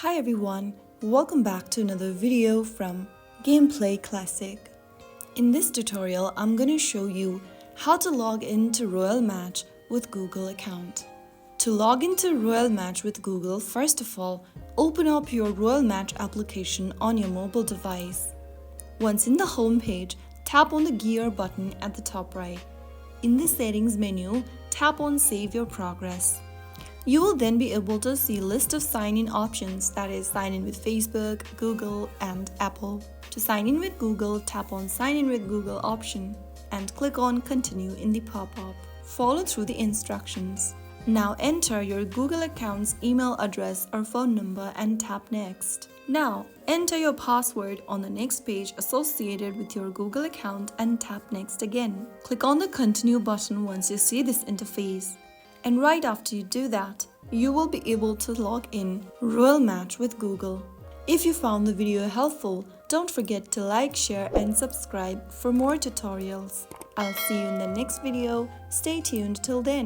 Hi everyone, welcome back to another video from Gameplay Classic. In this tutorial, I'm going to show you how to log into Royal Match with Google account. To log into Royal Match with Google, first of all, open up your Royal Match application on your mobile device. Once in the home page, tap on the gear button at the top right. In the settings menu, tap on Save Your Progress. You will then be able to see a list of sign-in options, that is, sign in with Facebook, Google, and Apple. To sign in with Google, tap on Sign in with Google option and click on Continue in the pop-up. Follow through the instructions. Now enter your Google account's email address or phone number and tap Next. Now enter your password on the next page associated with your Google account and tap Next again. Click on the Continue button once you see this interface. And right after you do that, you will be able to log in Royal Match with Google. If you found the video helpful, don't forget to like, share and subscribe for more tutorials. I'll see you in the next video. Stay tuned till then.